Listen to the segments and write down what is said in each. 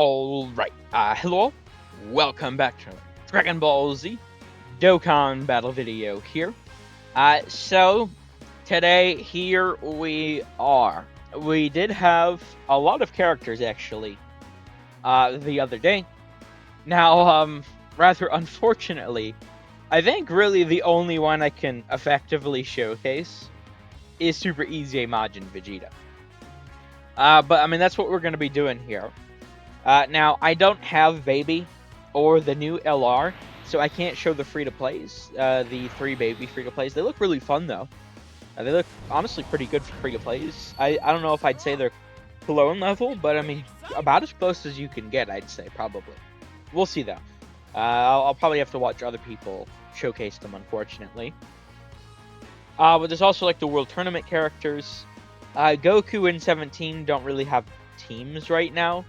Alright, hello, welcome back to another Dragon Ball Z Dokkan battle video here. So, today, here we are. We did have a lot of characters, actually, the other day. Now, rather unfortunately, I think really the only one I can effectively showcase is Super Easy Majin Vegeta. But, I mean, that's what we're going to be doing here. Now, I don't have Baby or the new LR, so I can't show the free-to-plays, the 3 Baby free-to-plays. They look really fun, though. They look, honestly, pretty good for free-to-plays. I don't know if I'd say they're clone level, but, I mean, about as close as you can get, I'd say, probably. We'll see, though. I'll probably have to watch other people showcase them, unfortunately. But there's also, like, the World Tournament characters. Goku and 17 don't really have teams right now.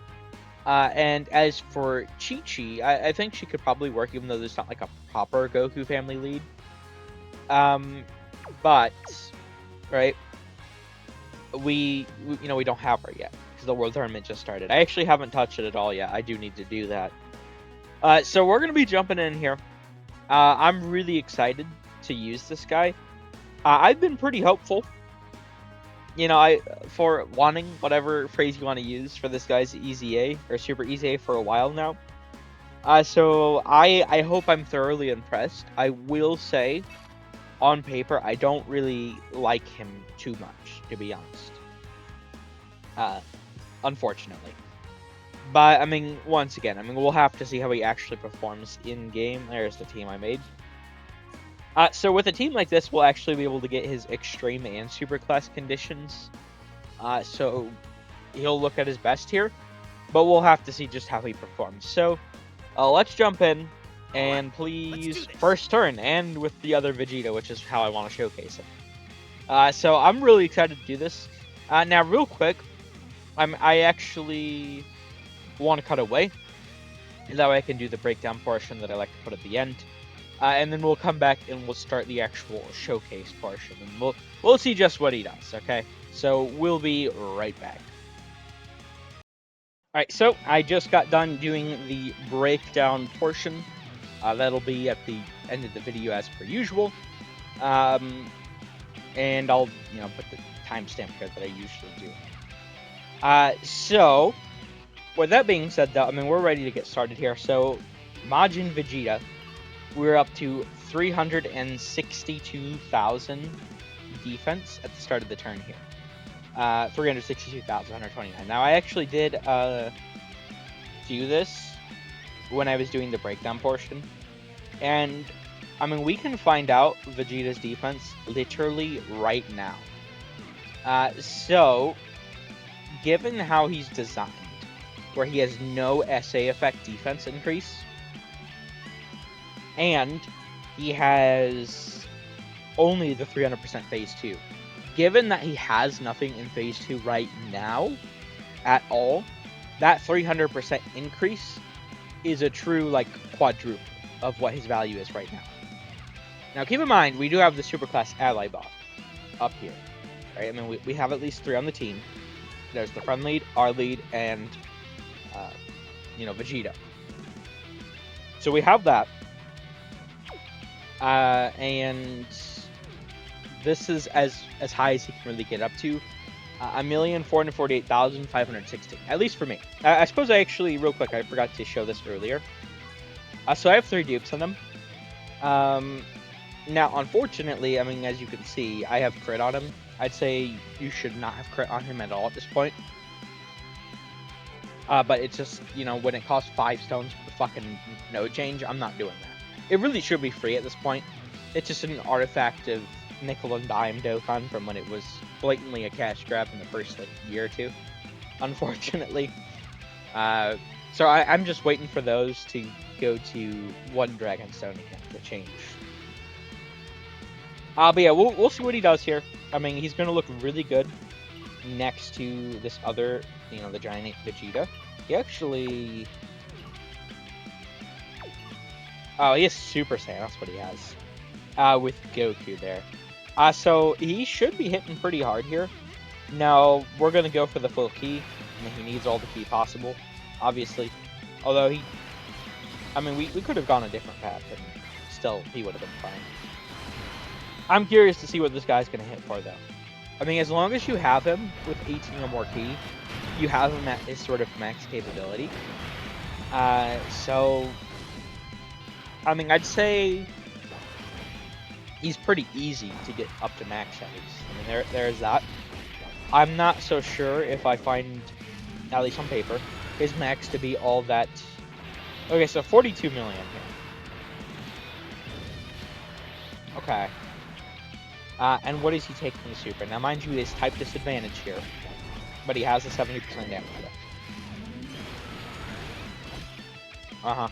And as for Chi-Chi, I think she could probably work, even though there's not like a proper Goku family lead. But, right, we don't have her yet, because the World Tournament just started. I actually haven't touched it at all yet. I do need to do that. So we're going to be jumping in here. I'm really excited to use this guy. I've been pretty hopeful. For wanting whatever phrase you want to use for this guy's EZA or Super EZA for a while now. So I hope I'm thoroughly impressed. I will say, on paper, I don't really like him too much, to be honest. Unfortunately. But, I mean, once again, we'll have to see how he actually performs in-game. There's the team I made. So with a team like this, we'll actually be able to get his extreme and superclass conditions. So he'll look at his best here, but we'll have to see just how he performs. So let's jump in, and please, first turn, and with the other Vegeta, which is how I want to showcase him. So I'm really excited to do this. Now, real quick, I actually want to cut away. That way I can do the breakdown portion that I like to put at the end. And then we'll come back and we'll start the actual showcase portion. And we'll see just what he does, okay? So we'll be right back. Alright, so I just got done doing the breakdown portion. That'll be at the end of the video as per usual. And I'll, put the timestamp here that I usually do. So, with that being said, though, we're ready to get started here. So, Majin Vegeta. We're up to 362,000 defense at the start of the turn here. 362,129. Now, I actually did do this when I was doing the breakdown portion. And, we can find out Vegeta's defense literally right now. So, given how he's designed, where he has no SA effect defense increase, and he has only the 300% Phase 2. Given that he has nothing in Phase 2 right now, at all, that 300% increase is a true, quadruple of what his value is right now. Now, keep in mind, we do have the Superclass Ally buff up here, right? We have at least 3 on the team. There's the front lead, our lead, and, Vegeta. So we have that. And this is as high as he can really get up to. 1,448,516, at least for me. I suppose I actually, real quick, I forgot to show this earlier. So I have 3 dupes on them. Now, unfortunately, as you can see, I have crit on him. I'd say you should not have crit on him at all at this point. But it's just, when it costs 5 stones for the fucking node change, I'm not doing that. It really should be free at this point. It's just an artifact of nickel and dime Dokkan from when it was blatantly a cash grab in the first year or 2, unfortunately. So I'm just waiting for those to go to 1 Dragonstone again to change. But yeah, we'll see what he does here. He's going to look really good next to this other, the giant Vegeta. He actually... Oh, he has Super Saiyan, that's what he has. With Goku there. So he should be hitting pretty hard here. Now, we're going to go for the full ki. He needs all the ki possible. obviously. Although we could have gone a different path, and still he would have been fine. I'm curious to see what this guy's going to hit for, though. I mean, as long as you have him with 18 or more ki, you have him at his sort of max capability. So, I mean, I'd say he's pretty easy to get up to max at least. I mean, there's that. I'm not so sure if I find, at least on paper, his max to be all that. Okay, so 42 million here. Okay. And what is he taking the super? Now, mind you, his type disadvantage here, but he has a 70% damage. Uh-huh.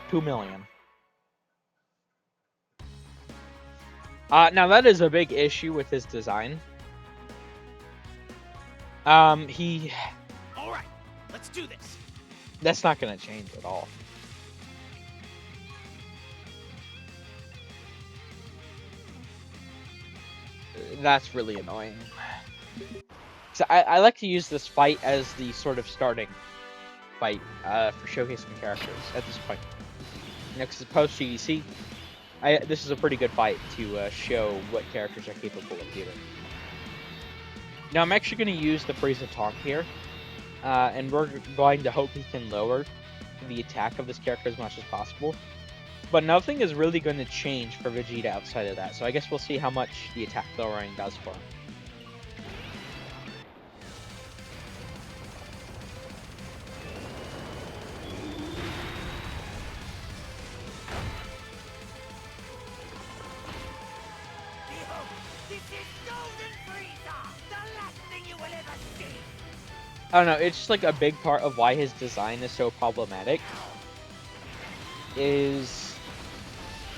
2 million. Now that is a big issue with his design. All right, let's do this. That's not gonna change at all. That's really annoying. So I like to use this fight as the sort of starting fight for showcasing characters at this point. Next is post GDC. This is a pretty good fight to show what characters are capable of doing. Now I'm actually going to use the Frieza Taunt here, and we're going to hope he can lower the attack of this character as much as possible. But nothing is really going to change for Vegeta outside of that, so I guess we'll see how much the attack lowering does for him. I don't know, it's just like a big part of why his design is so problematic.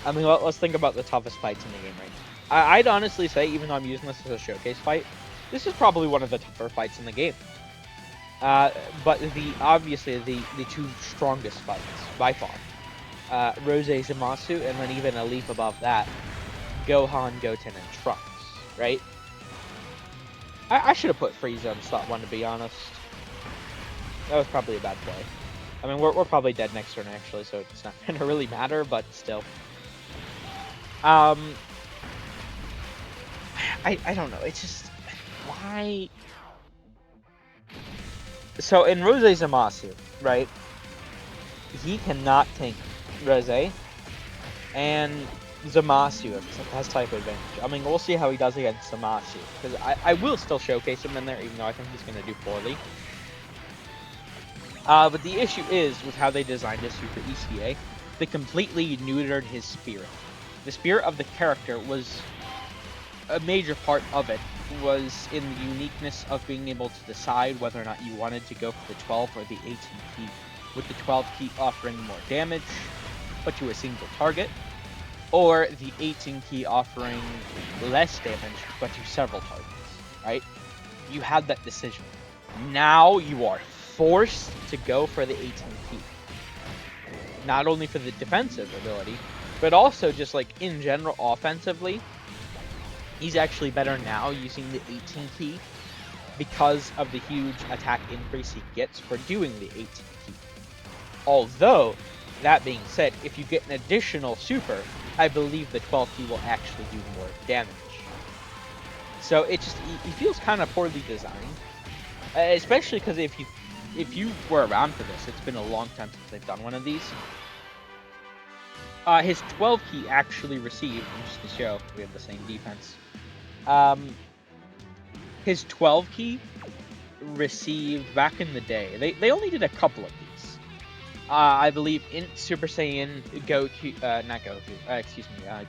I mean, let's think about the toughest fights in the game right now. I'd honestly say, even though I'm using this as a showcase fight, this is probably one of the tougher fights in the game. But obviously the two strongest fights, by far. Rose Zamasu, and then even a leap above that, Gohan, Goten, and Trunks, right? I should have put Frieza in slot 1, to be honest. That was probably a bad play. I mean, we're probably dead next turn, actually, so it's not going to really matter, but still. I don't know, it's just... Why... So, in Rose Zamasu, right, he cannot tank Rose, and Zamasu has type advantage. I mean, we'll see how he does against Zamasu, because I will still showcase him in there, even though I think he's going to do poorly. But the issue is, with how they designed his Super ECA, they completely neutered his spirit. The spirit of the character was... A major part of it was in the uniqueness of being able to decide whether or not you wanted to go for the 12 or the 18 ki, with the 12 ki offering more damage, but to a single target, or the 18 ki offering less damage, but to several targets, right? You had that decision. Now you are forced to go for the 18 ki. Not only for the defensive ability, but also just like in general offensively, he's actually better now using the 18 ki because of the huge attack increase he gets for doing the 18 ki. Although, that being said, if you get an additional super, I believe the 12 ki will actually do more damage. So it feels kind of poorly designed, especially because if you were around for this, it's been a long time since they've done one of these. His 12 ki actually received, just to show we have the same defense. His 12 ki received back in the day. They only did a couple of these. I believe in Super Saiyan Goku, not Goku,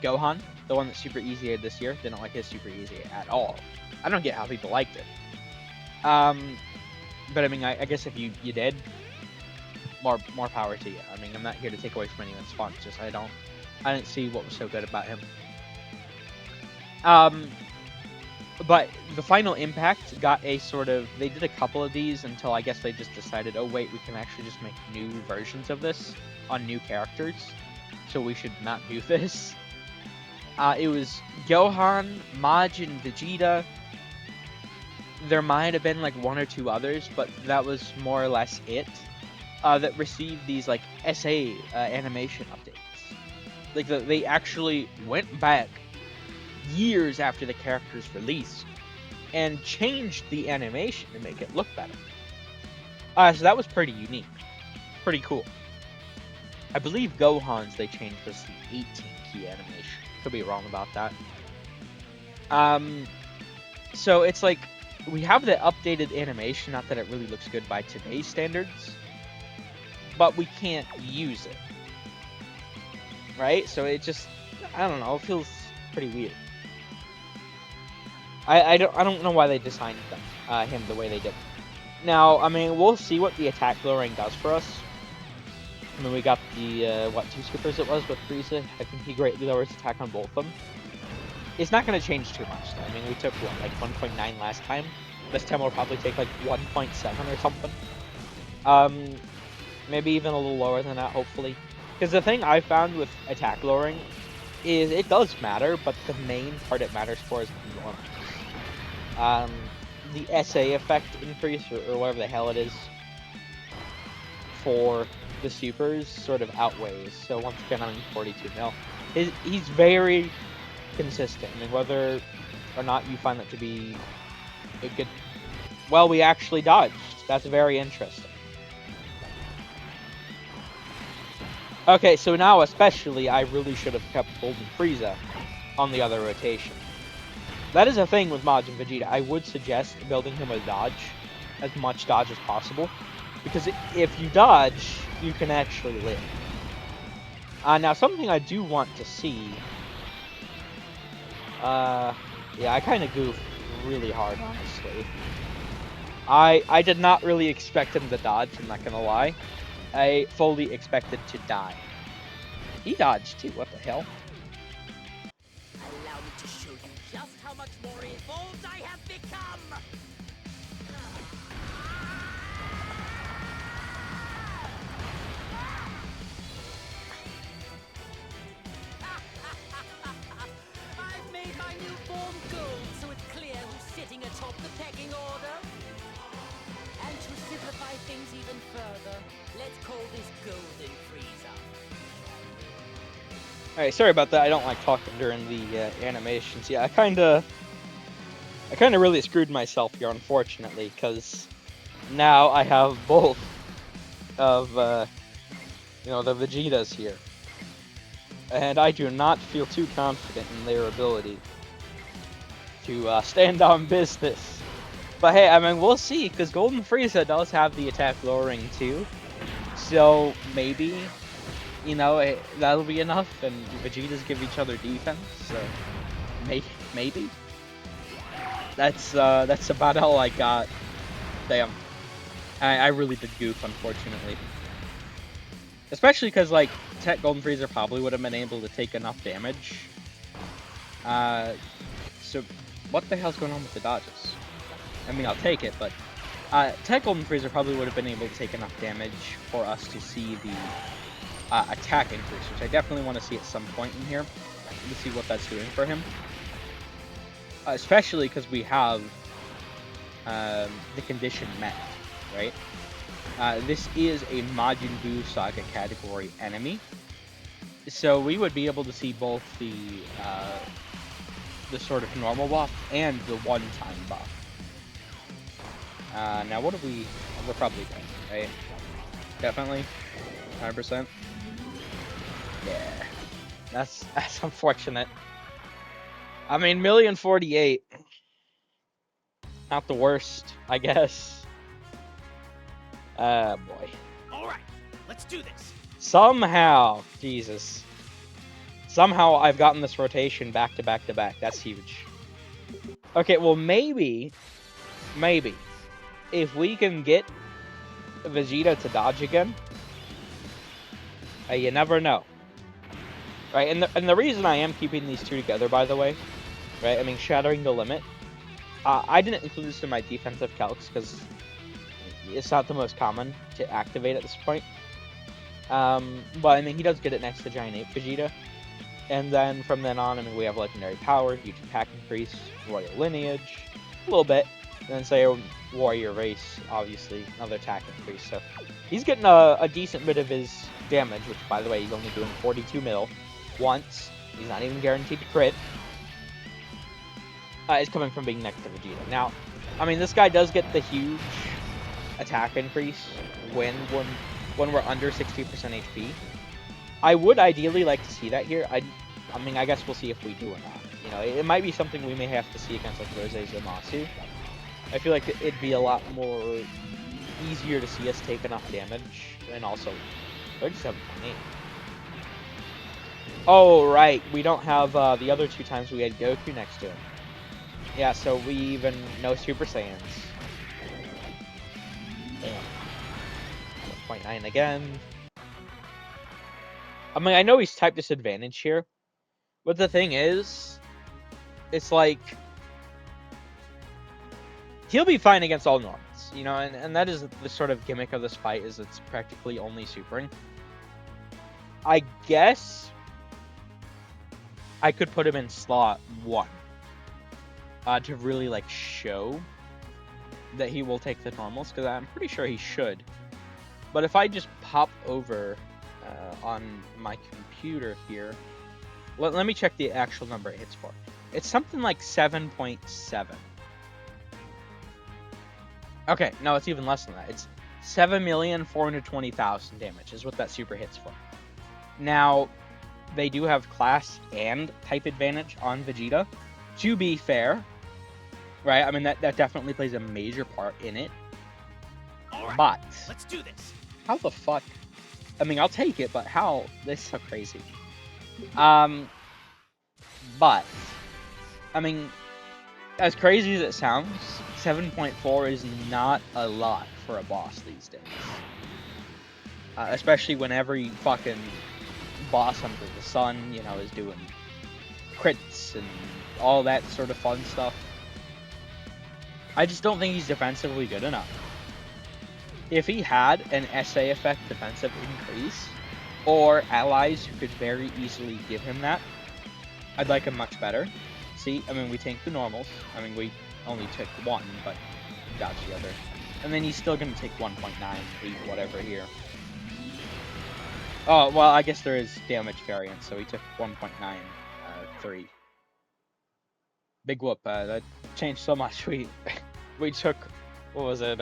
Gohan, the one that Super Easy this year. Didn't like his Super Easy at all. I don't get how people liked it. But I mean, I guess if you did, more power to you. I mean, I'm not here to take away from anyone's fun. Just I didn't see what was so good about him. But the final impact got a sort of... They did a couple of these until I guess they just decided, oh wait, we can actually just make new versions of this on new characters. So we should not do this. It was Gohan, Majin Vegeta, there might have been like one or two others, but that was more or less it. That received these like SA animation updates. Like they actually went back years after the character's release and changed the animation to make it look better. So that was pretty unique, pretty cool. I believe Gohan's they changed was the 18 key animation. Could be wrong about that. So it's like we have the updated animation, not that it really looks good by today's standards, but we can't use it. Right? So it just, I don't know, it feels pretty weird. I don't know why they designed him the way they did. Now, I mean, we'll see what the attack lowering does for us. I mean, we got the, what, 2 supers it was with Frieza. I think he greatly lowers attack on both of them. It's not going to change too much, though. I mean, we took, what, like 1.9 last time? This time we'll probably take, like, 1.7 or something. Maybe even a little lower than that, hopefully. Because the thing I found with attack lowering is it does matter, but the main part it matters for is the the SA effect increase, or whatever the hell it is, for the supers sort of outweighs. So once again, I'm 42 mil. He's very consistent. I mean, whether or not you find that to be a good... Well, we actually dodged. That's very interesting. Okay, so now especially, I really should have kept Golden Frieza on the other rotation. That is a thing with Majin Vegeta. I would suggest building him a dodge, as much dodge as possible, because if you dodge, you can actually live. Now, something I do want to see... yeah, I kind of goofed really hard, honestly. I did not really expect him to dodge, I'm not gonna lie. I fully expected to die. He dodged too, what the hell? Allow me to show you just how much more evolved I have become! I've made my new form gold, so it's clear who's sitting atop the pecking order. And to simplify things even further, let's call this Golden Frieza. Alright, sorry about that. I don't like talking during the animations. Yeah, I kinda really screwed myself here, unfortunately, because now I have both of, you know, the Vegetas here. And I do not feel too confident in their ability to stand on business. But hey, I mean, we'll see, because Golden Frieza does have the attack lowering too. So maybe, you know, that'll be enough, and Vegetas give each other defense, so maybe. That's about all I got. Damn. I really did goof, unfortunately. Especially because, like, Tech Golden Frieza probably would have been able to take enough damage. So, what the hell's going on with the dodges? I mean, I'll take it, but Tech Golden Frieza probably would have been able to take enough damage for us to see the attack increase, which I definitely want to see at some point in here, to see what that's doing for him. Especially because we have the condition met, right? This is a Majin Buu Saga category enemy, so we would be able to see both the sort of normal buff and the one-time buff. Now what are we? We're probably dead, right? Definitely, 100%. Yeah, that's unfortunate. I mean, 1,048,000. Not the worst, I guess. Boy. Alright, let's do this. Somehow, Jesus. Somehow I've gotten this rotation back to back to back. That's huge. Okay, well maybe, if we can get Vegeta to dodge again, you never know. Right, and the reason I am keeping these two together, by the way, right, I mean, shattering the limit, I didn't include this in my defensive calcs, because it's not the most common to activate at this point. But I mean, he does get it next to Giant Ape Vegeta. And then from then on, I mean, we have Legendary Power, huge attack increase, Royal Lineage, a little bit. And then say Warrior Race, obviously, another attack increase. So he's getting a decent bit of his damage, which, by the way, he's only doing 42 mil once. He's not even guaranteed to crit. Is coming from being next to Vegeta. Now, I mean, this guy does get the huge attack increase when we're under 60% HP. I would ideally like to see that here. I mean, I guess we'll see if we do or not. You know, it might be something we may have to see against like Rose Zamasu. I feel like it'd be a lot more easier to see us take enough damage, and also 37.8. Oh right, we don't have the other two times we had Goku next to him. Yeah, so we even no Super Saiyans. Damn. 1.9 again. I mean, I know he's type disadvantage here, but the thing is, it's like he'll be fine against all normals, you know, and that is the sort of gimmick of this fight, is it's practically only supering. I guess I could put him in slot 1 to really like show that he will take the normals, because I'm pretty sure he should. But if I just pop over on my computer here, let me check the actual number it hits for. It's something like 7.7. Okay, no, it's even less than that. It's 7,420,000 damage is what that super hits for. Now, they do have class and type advantage on Vegeta. To be fair, right? I mean, that definitely plays a major part in it. All right, but let's do this. How the fuck? I mean, I'll take it, but how? This is so crazy. But I mean, as crazy as it sounds, 7.4 is not a lot for a boss these days. Especially when every fucking boss under the sun, you know, is doing crits and all that sort of fun stuff. I just don't think he's defensively good enough. If he had an SA effect defensive increase, or allies who could very easily give him that, I'd like him much better. See, I mean, we tanked the normals. I mean, we only took 1, but dodged the other. And then he's still going to take 1.98, whatever here. Oh, well, I guess there is damage variance, so he took 1.93. Big whoop, that changed so much. We took, what was it,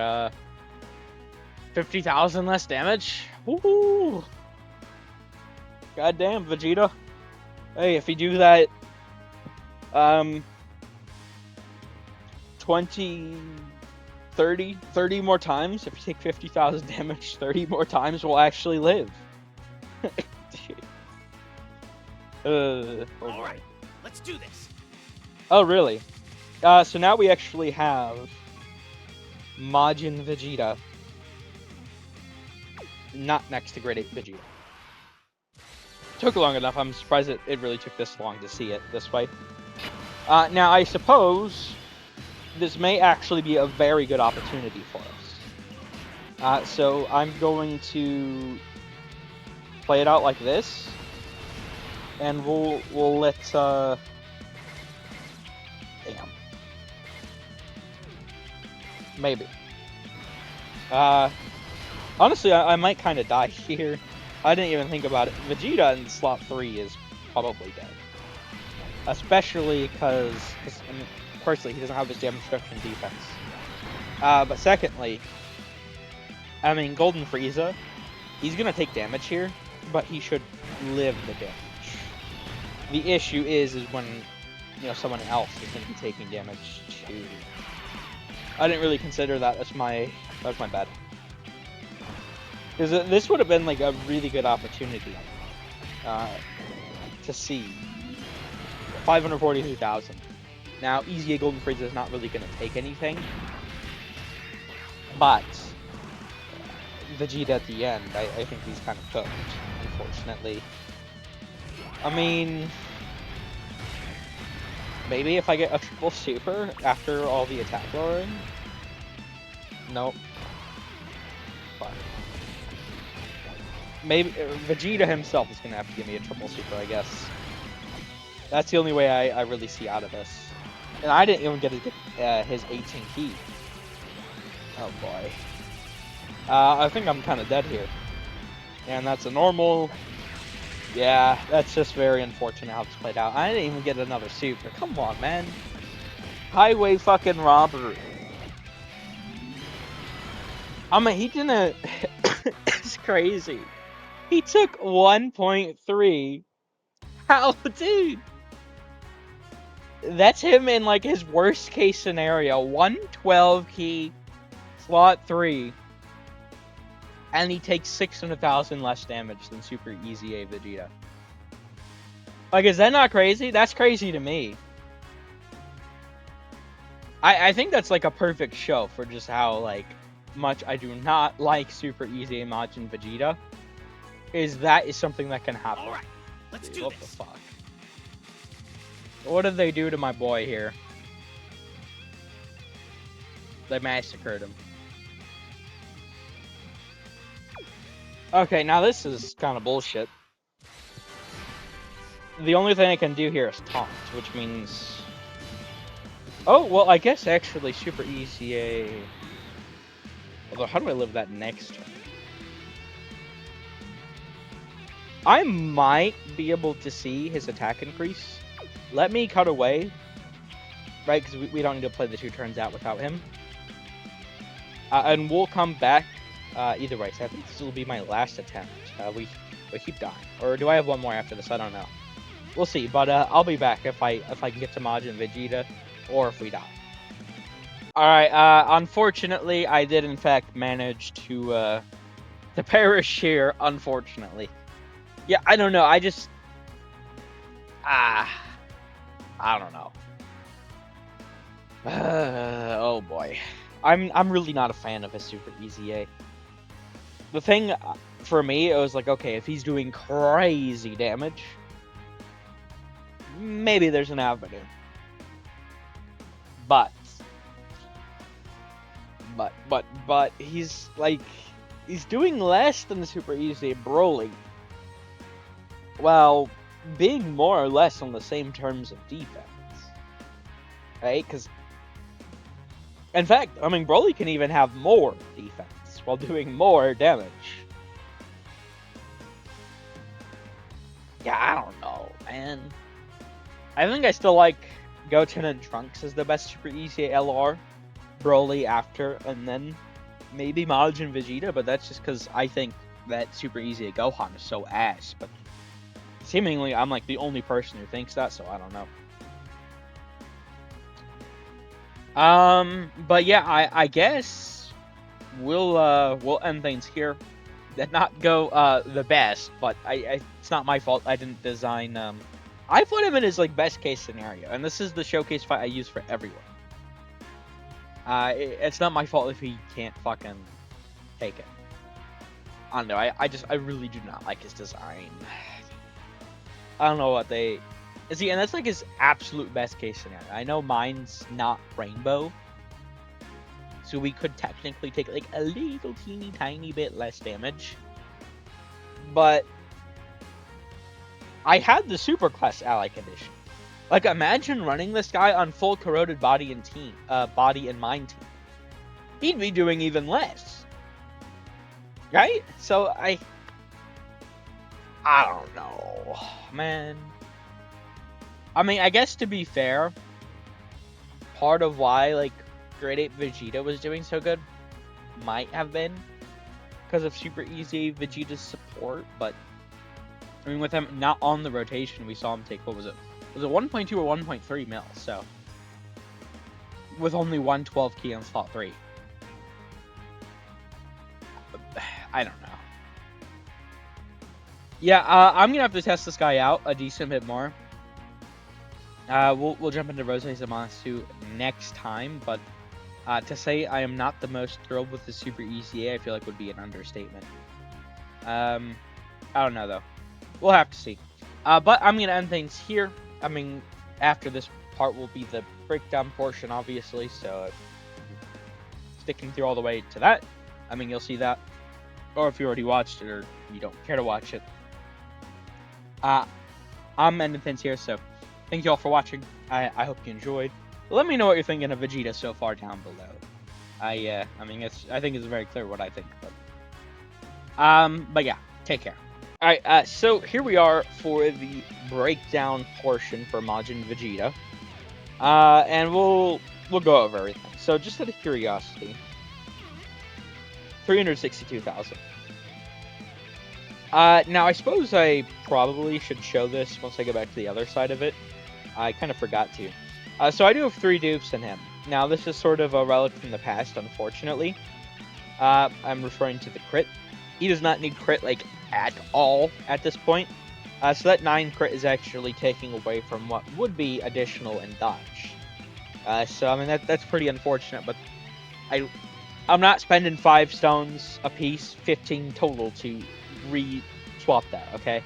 50,000 less damage? Woohoo! Goddamn, Vegeta. Hey, if you do that, 20, 30 more times, if you take 50,000 damage 30 more times, we'll actually live. Alright, let's do this. Oh, really? So now we actually have Majin Vegeta, not next to Grade 8 Vegeta. Took long enough. I'm surprised it really took this long to see it this way. Now, I suppose this may actually be a very good opportunity for us. So I'm going to play it out like this, and we'll let damn. Maybe. Honestly, I might kind of die here. I didn't even think about it. Vegeta in slot 3 is probably dead. Especially because, I mean, firstly, he doesn't have his damage reduction defense. But secondly, I mean, Golden Frieza, he's going to take damage here, but he should live the damage. The issue is when, you know, someone else is going to be taking damage too. I didn't really consider that. That's my bad. Because this would have been like a really good opportunity to see 542,000. Now, Easy A Golden Frieza is not really going to take anything, but Vegeta at the end, I think he's kind of cooked, unfortunately. I mean, maybe if I get a triple super after all the attack lowering? Nope. But maybe Vegeta himself is going to have to give me a triple super, I guess. That's the only way I really see out of this. And I didn't even get his 18 key. Oh boy. I think I'm kind of dead here. And that's a normal. Yeah, that's just very unfortunate how it's played out. I didn't even get another super. Come on, man. Highway fucking robbery. I mean, he didn't. It's crazy. He took 1.3. How, dude? That's him in like his worst case scenario. 112 key, slot 3. And he takes 600,000 less damage than Super Easy A Vegeta. Like, is that not crazy? That's crazy to me. I think that's like a perfect show for just how like much I do not like Super Easy A Majin Vegeta. That is something that can happen. All right, let's Dude, do what this. the fuck? What did they do to my boy here? They massacred him. Okay, now this is kind of bullshit. The only thing I can do here is taunt, which means... Oh, well, I guess actually Super Easy A... Although, how do I live that next turn? I might be able to see his attack increase. Let me cut away. Right, because we don't need to play the 2 turns out without him. And we'll come back either way. So I think this will be my last attempt. We keep dying. Or do I have one more after this? I don't know. We'll see. But I'll be back if I can get to Majin Vegeta, or if we die. Alright, unfortunately, I did in fact manage to perish here, unfortunately. Yeah, I don't know, I just... I don't know. Oh boy. I'm really not a fan of his Super Easy A. The thing, for me, it was like, okay, if he's doing crazy damage, maybe there's an avenue. But he's like, he's doing less than the Super Easy Broly, while being more or less on the same terms of defense, right? Because, in fact, I mean, Broly can even have more defense while doing more damage. Yeah, I don't know, man. I think I still like Goten and Trunks as the best Super Easy LR. Broly after, and then maybe Majin Vegeta, but that's just because I think that Super Easy Gohan is so ass. But seemingly, I'm like the only person who thinks that, so I don't know. But yeah, I guess we'll end things here. Did not go the best, but it's not my fault. I didn't design. I put him in his like best case scenario, and this is the showcase fight I use for everyone. It's not my fault if he can't fucking take it. I don't know. I really do not like his design. I don't know what they... See, and that's like his absolute best case scenario. I know mine's not rainbow, so we could technically take like a little teeny tiny bit less damage. But I had the super class ally condition. Like, imagine running this guy on full corroded body and mind team. He'd be doing even less, right? So I don't know, man. I mean, I guess to be fair, part of why like Grade 8 Vegeta was doing so good might have been because of Super Easy Vegeta's support, but I mean, with him not on the rotation, we saw him take, what was it? Was it 1.2 or 1.3 mil? So, with only 112 key on slot 3. I don't know. Yeah, I'm gonna have to test this guy out a decent bit more. We'll jump into Rose Zamasu next time, but to say I am not the most thrilled with the Super Easy A, I feel like would be an understatement. I don't know though. We'll have to see. But I'm gonna end things here. I mean, after this part will be the breakdown portion, obviously, so sticking through all the way to that, I mean, you'll see that. Or if you already watched it, or you don't care to watch it. I'm ending things here, so thank you all for watching. I hope you enjoyed. Let me know what you're thinking of Vegeta so far down below. I mean, I think it's very clear what I think. But yeah, take care. All right. So here we are for the breakdown portion for Majin Vegeta. And we'll go over everything. So just out of curiosity, 362,000. Now I suppose I probably should show this once I get back to the other side of it. I kind of forgot to. So I do have 3 dupes in him. Now this is sort of a relic from the past, unfortunately. I'm referring to the crit. He does not need crit, like, at all at this point. So that 9 crit is actually taking away from what would be additional in dodge. So, I mean, that's pretty unfortunate, but I'm not spending 5 stones a piece, 15 total, to re-swap that, okay?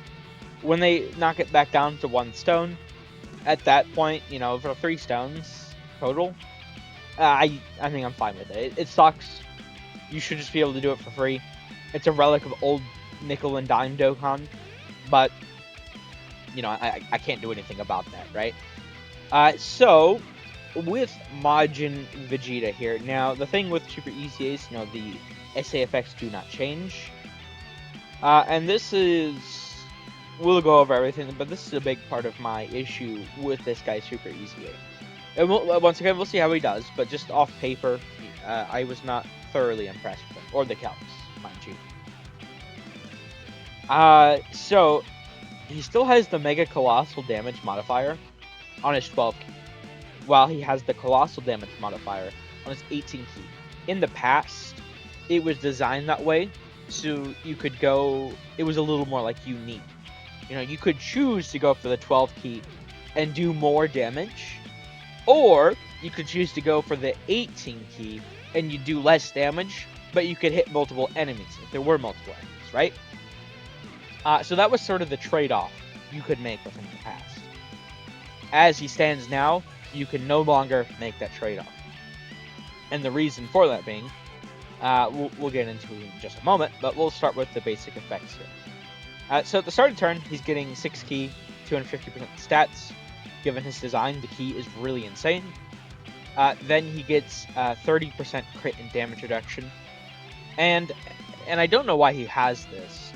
When they knock it back down to 1 stone, at that point, you know, for 3 stones total, I think I'm fine with it. It sucks. You should just be able to do it for free. It's a relic of old nickel and dime Dokkan, but you know, I can't do anything about that, right? So with Majin Vegeta here, now the thing with Super Easy is, you know, the SA effects do not change, and this is, we'll go over everything, but this is a big part of my issue with this guy Super Easy. And once again, we'll see how he does, but just off paper, I was not thoroughly impressed with him, or the calcs, mind you. So he still has the Mega Colossal Damage modifier on his 12 key, while he has the Colossal Damage modifier on his 18 key. In the past, it was designed that way, so you could go, it was a little more like unique. You know, you could choose to go for the 12 key and do more damage, or you could choose to go for the 18 key and you do less damage, but you could hit multiple enemies if there were multiple enemies, right? So that was sort of the trade-off you could make with him in the past. As he stands now, you can no longer make that trade-off. And the reason for that being, we'll get into in just a moment, but we'll start with the basic effects here. So at the start of the turn, he's getting 6 key, 250% stats. Given his design, the key is really insane. Then he gets 30% crit and damage reduction. And I don't know why he has this.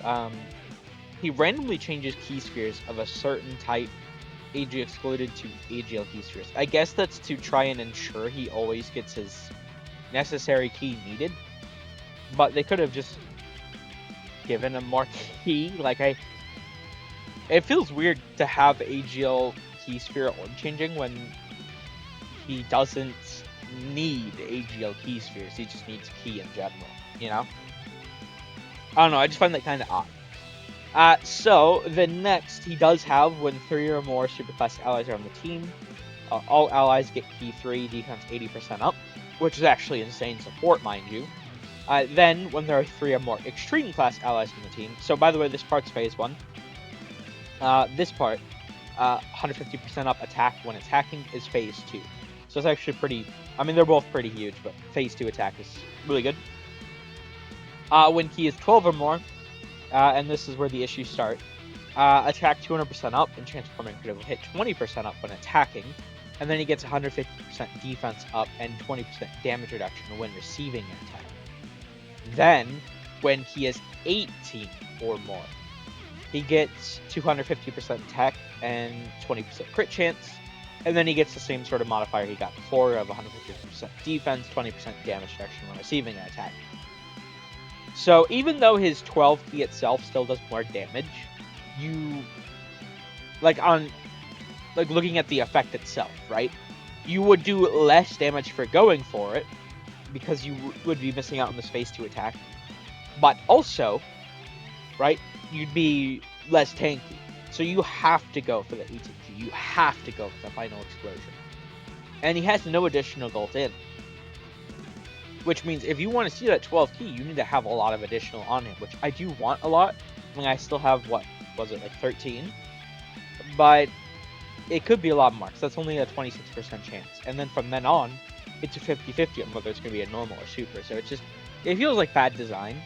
He randomly changes key spheres of a certain type, AG excluded, to AGL key spheres. I guess that's to try and ensure he always gets his necessary key needed. But they could have just given him more key. It feels weird to have AGL key sphere orb changing when he doesn't need AGL key spheres. He just needs key in general, you know? I don't know, I just find that kind of odd. So, the next he does have, when 3 or more superclass allies are on the team, all allies get key 3, defense 80% up, which is actually insane support, mind you. Then, when there are 3 or more extreme class allies on the team, so by the way, this part's phase 1. This part, 150% up attack when attacking, is phase 2. So it's actually pretty, I mean, they're both pretty huge, but phase 2 attack is really good. When key is 12 or more, and this is where the issues start, attack 200% up and transforming critical hit 20% up when attacking, and then he gets 150% defense up and 20% damage reduction when receiving an attack. Then, when he is 18 or more, he gets 250% attack and 20% crit chance, and then he gets the same sort of modifier he got before of 150% defense, 20% damage reduction when receiving an attack. So even though his 12 key itself still does more damage, you, looking at the effect itself, right? You would do less damage for going for it, because you would be missing out on this phase 2 attack. But also, right, you'd be less tanky. So you have to go for the 18 key. You have to go for the final explosion. And he has no additional gold in. Which means if you want to see that 12 key, you need to have a lot of additional on him, which I do want a lot. I mean, I still have, what was it, like 13? But it could be a lot more, so that's only a 26% chance. And then from then on, it's a 50-50 on whether it's going to be a normal or super. So it feels like bad design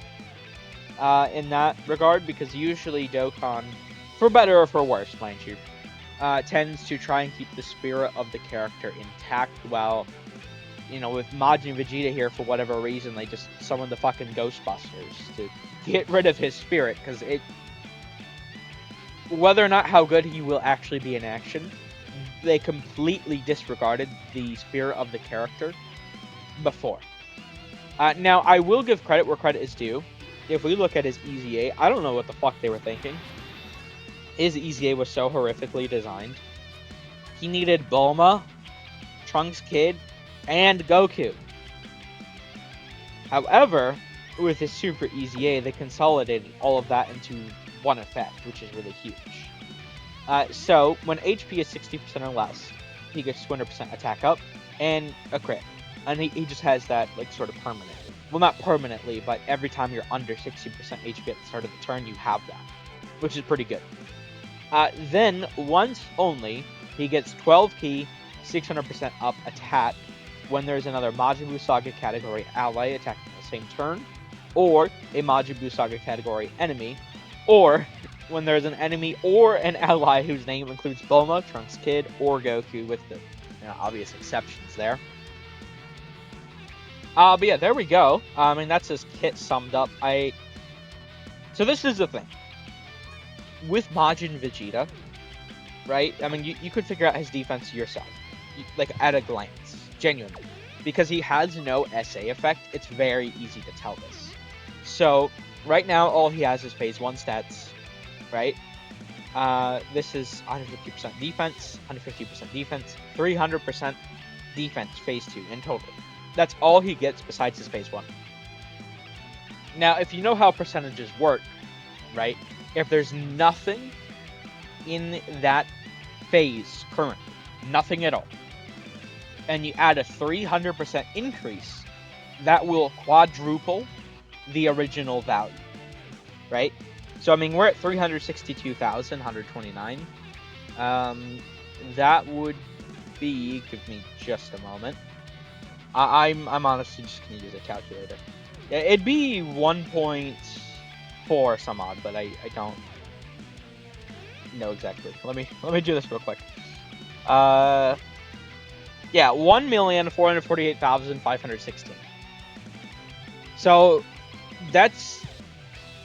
in that regard, because usually Dokkan, for better or for worse, mind you, tends to try and keep the spirit of the character intact while you know, with Majin Vegeta here, for whatever reason, they just summoned the fucking Ghostbusters to get rid of his spirit, because it... Whether or not how good he will actually be in action, they completely disregarded the spirit of the character before. Now, I will give credit where credit is due. If we look at his EZA, I don't know what the fuck they were thinking. His EZA was so horrifically designed. He needed Bulma, Trunks Kid, and Goku. However, with his Super EZA, they consolidated all of that into one effect, which is really huge. So, when HP is 60% or less, he gets 200% attack up, and a crit. And he just has that, like, sort of permanently. Well, not permanently, but every time you're under 60% HP at the start of the turn, you have that. Which is pretty good. Then, once only, he gets 12 key, 600% up attack when there's another Majin Buu Saga category ally attacking the same turn, or a Majin Buu Saga category enemy, or when there's an enemy or an ally whose name includes Bulma, Trunks Kid, or Goku, with the obvious exceptions there. But yeah, there we go. I mean, that's his kit summed up. So this is the thing. With Majin Vegeta, right? I mean, you could figure out his defense yourself, like at a glance, genuinely. Because he has no SA effect, it's very easy to tell this. So, right now, all he has is phase 1 stats, right? This is 150% defense, 150% defense, 300% defense phase 2 in total. That's all he gets besides his phase 1. Now, if you know how percentages work, right? If there's nothing in that phase currently, nothing at all, and you add a 300% increase, that will quadruple the original value, right? So, I mean, we're at 362,129. That would be... Give me just a moment. I'm honestly just going to use a calculator. It'd be 1.4 some odd, but I don't know exactly. Let me do this real quick. Yeah, 1,448,516. So that's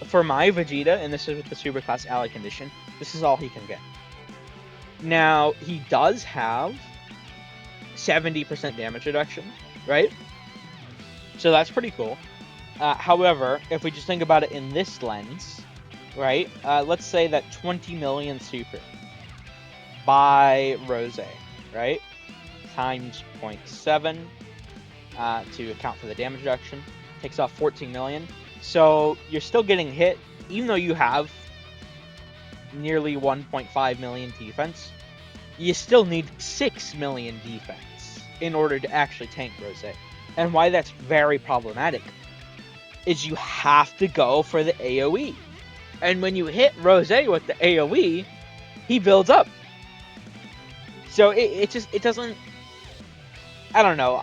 for my Vegeta, and this is with the Superclass Ally condition. This is all he can get. Now, he does have 70% damage reduction, right? So that's pretty cool. However, if we just think about it in this lens, right? Let's say that 20 million super by Rose, right? Times 0.7 to account for the damage reduction. Takes off 14 million. So you're still getting hit, even though you have nearly 1.5 million defense. You still need 6 million defense in order to actually tank Rose. And why that's very problematic is you have to go for the AoE. And when you hit Rose with the AoE, he builds up. So it doesn't... I don't know.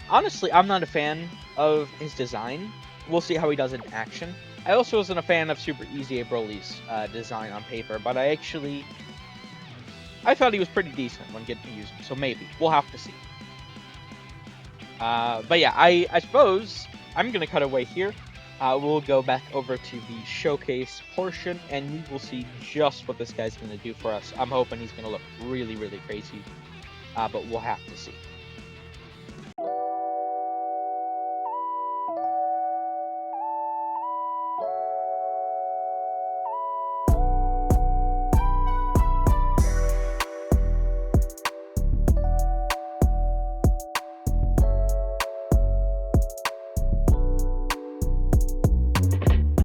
Honestly, I'm not a fan of his design. We'll see how he does in action. I also wasn't a fan of Super EZA Broly's design on paper, but I thought he was pretty decent when getting to use him, so maybe. We'll have to see. But yeah, I suppose I'm going to cut away here. We'll go back over to the showcase portion, and we will see just what this guy's going to do for us. I'm hoping he's going to look really, really crazy, but we'll have to see.